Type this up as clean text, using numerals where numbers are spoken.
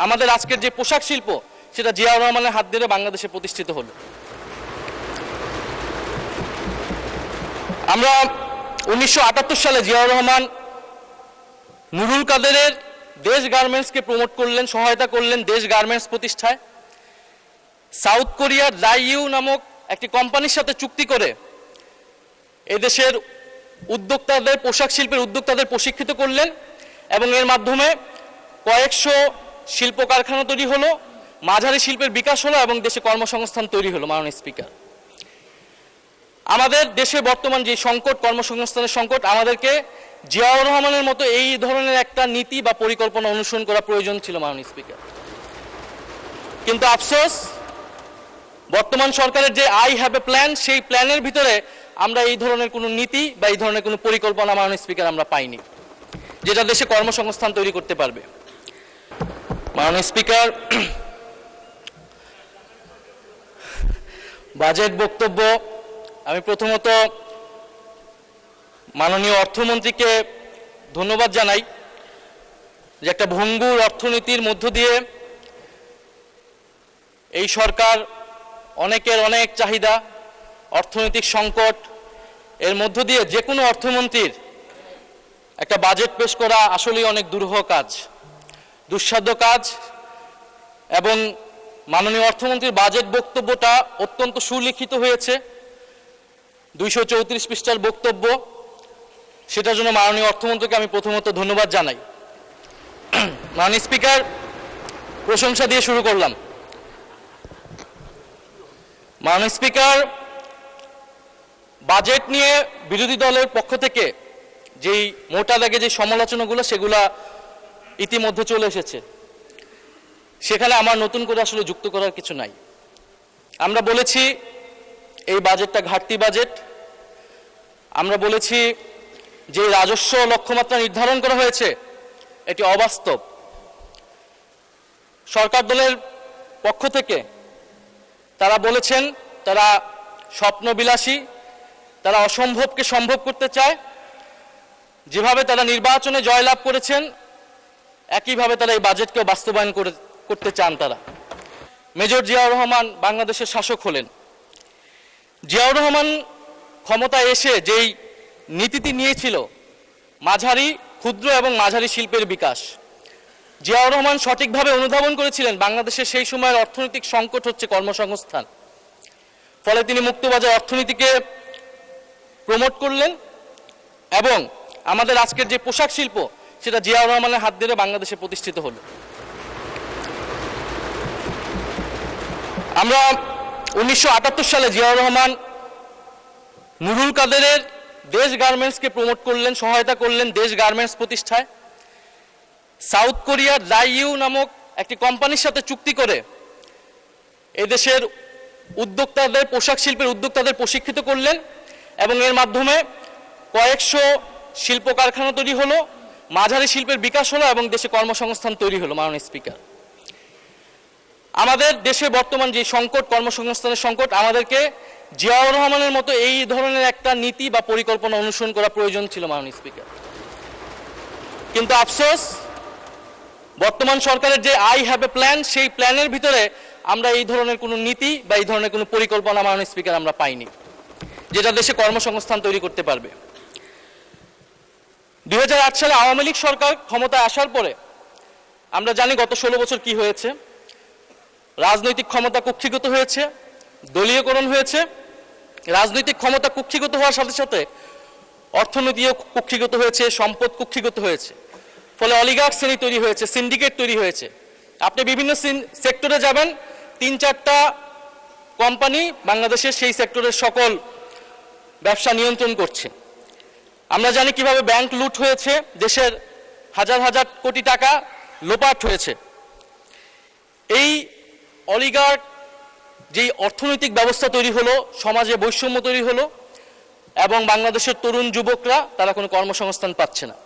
আমাদের আজকের যে পোশাক শিল্প সেটা জিয়াউর রহমানের হাত ধরে বাংলাদেশে প্রতিষ্ঠিত হলো। আমরা 1978 সালে জিয়াউর রহমান নুরুল কাদেরের দেশ গার্মেন্টসকে প্রমোট করলেন, সহায়তা করলেন দেশ গার্মেন্টস প্রতিষ্ঠায়। সাউথ কোরিয়ার জাইইউ নামক একটি কোম্পানির সাথে চুক্তি করে এদেশের উদ্যোক্তাদের, পোশাক শিল্পের উদ্যোক্তাদের প্রশিক্ষিত করলেন এবং এর মাধ্যমে কয়েকশো শিল্প কারখানা তৈরি হলো, মাঝারি শিল্পের বিকাশ হলো এবং দেশে কর্মসংস্থান তৈরি হলো। মাননীয় স্পিকার, আমাদের দেশে বর্তমান যে সংকট, কর্মসংস্থানের সংকট, আমাদেরকে জিয়াউর রহমানের মতো এই ধরনের একটা নীতি বা পরিকল্পনা অনুসরণ করা প্রয়োজন ছিল মাননীয় স্পিকার। কিন্তু আফসোস, বর্তমান সরকারের যে আই হ্যাভ এ প্ল্যান, সেই প্ল্যানের ভিতরে আমরা এই ধরনের কোনো নীতি বা এই ধরনের কোনো পরিকল্পনা মাননীয় স্পিকার আমরা পাইনি, যেটা দেশে কর্মসংস্থান তৈরি করতে পারবে। মাননীয় স্পিকার, বাজেট বক্তব্য, আমি প্রথমত মাননীয় অর্থমন্ত্রীকে ধন্যবাদ জানাই যে একটা ভঙ্গুর অর্থনীতির মধ্য দিয়ে এই সরকার অনেকের অনেক চাহিদা, অর্থনৈতিক সংকট এর মধ্য দিয়ে যে কোনো অর্থমন্ত্রীর একটা বাজেট পেশ করা আসলেই অনেক দুরূহ কাজ, দুঃসাধ্য কাজ। এবং মাননীয় অর্থমন্ত্রীর বাজেট বক্তব্যটা অত্যন্ত সুলিখিত হয়েছে, 234 পৃষ্ঠার বক্তব্য, সেটার জন্য মাননীয় অর্থমন্ত্রীকে আমি প্রথমত ধন্যবাদ জানাই। মাননীয় স্পিকার, প্রশংসা দিয়ে শুরু করলাম। মাননীয় স্পিকার, বাজেট নিয়ে বিরোধী দলের পক্ষ থেকে যেই মোটা দাগে যে সমালোচনাগুলো, সেগুলা ইতিমধ্যে চলে এসেছে, সেখানে আমার নতুন করে আসলে যুক্ত করার কিছু নাই। আমরা বলেছি এই বাজেটটা ঘাটতি বাজেট। আমরা বলেছি যে রাজস্ব লক্ষ্যমাত্রা নির্ধারণ করা হয়েছে এটি অবাস্তব। সরকার দলের পক্ষ থেকে তারা বলেছেন তারা স্বপ্নবিলাসী, তারা অসম্ভবকে সম্ভব করতে চায়। যেভাবে তারা নির্বাচনে জয়লাভ করেছেন একইভাবে তারা এই বাজেটকেও বাস্তবায়ন করতে চান তারা। মেজর জিয়াউর রহমান বাংলাদেশের শাসক হলেন। জিয়াউর রহমান ক্ষমতায় এসে যেই নীতিটি নিয়েছিল মাঝারি, ক্ষুদ্র এবং মাঝারি শিল্পের বিকাশ, জিয়াউর রহমান সঠিকভাবে অনুধাবন করেছিলেন বাংলাদেশের সেই সময়ের অর্থনৈতিক সংকট হচ্ছে কর্মসংস্থান। ফলে তিনি মুক্তবাজার অর্থনীতিকে প্রমোট করলেন এবং আমাদের আজকের যে পোশাক শিল্প সেটা জিয়াউর রহমানের হাত ধরে বাংলাদেশে প্রতিষ্ঠিত হলো। আমরা 1978 সালে জিয়াউর রহমান নুরুল কাদেরের দেশ গার্মেন্টসকে প্রমোট করলেন, সহায়তা করলেন দেশ গার্মেন্টস প্রতিষ্ঠায়। সাউথ কোরিয়ার জাইইউ নামক একটি কোম্পানির সাথে চুক্তি করে এদেশের উদ্যোক্তাদের, পোশাক শিল্পের উদ্যোক্তাদের প্রশিক্ষিত করলেন এবং এর মাধ্যমে কয়েকশো শিল্প কারখানা তৈরি হলো, মাঝারি শিল্পের বিকাশ হলো এবং দেশে কর্মসংস্থান তৈরি হলো। মাননীয় স্পিকার, আমাদের দেশে বর্তমান যে সংকট, কর্মসংস্থানের সংকট, আমাদেরকে জিয়াউর রহমানের মতো এই ধরনের একটা নীতি বা পরিকল্পনা অনুসরণ করা প্রয়োজন ছিল মাননীয় স্পিকার। কিন্তু আফসোস, বর্তমান সরকারের যে আই হ্যাভ এ প্ল্যান, সেই প্ল্যানের ভিতরে আমরা এই ধরনের কোনো নীতি বা এই ধরনের কোনো পরিকল্পনা মাননীয় স্পিকার আমরা পাইনি, যেটা দেশে কর্মসংস্থান তৈরি করতে পারবে। 2008 সালে আওয়ামী লীগ সরকার ক্ষমতায় আসার পরে আমরা জানি গত 16 বছর কি হয়েছে। রাজনৈতিক ক্ষমতা কুক্ষিগত হয়েছে, দলীয়করণ হয়েছে। রাজনৈতিক ক্ষমতা কুক্ষিগত হওয়ার সাথে সাথে অর্থনীতিও কুক্ষিগত হয়েছে, সম্পদ কুক্ষিগত হয়েছে। ফলে অলিগার্ক শ্রেণী তৈরি হয়েছে, সিন্ডিকেট তৈরি হয়েছে। আপনি বিভিন্ন সেক্টরে যাবেন, 3-4টা কোম্পানি বাংলাদেশের সেই সেক্টরের সকল ব্যবসা নিয়ন্ত্রণ করছে। আমরা জানি কিভাবে ব্যাংক লুট হয়েছে, দেশের হাজার হাজার কোটি টাকা লোপাট হয়েছে। এই অলিগার্ক যেই অর্থনৈতিক ব্যবস্থা তৈরি হলো, সমাজে বৈষম্য তৈরি হলো এবং বাংলাদেশের তরুণ যুবকরা তারা কোনো কর্মসংস্থান পাচ্ছে না।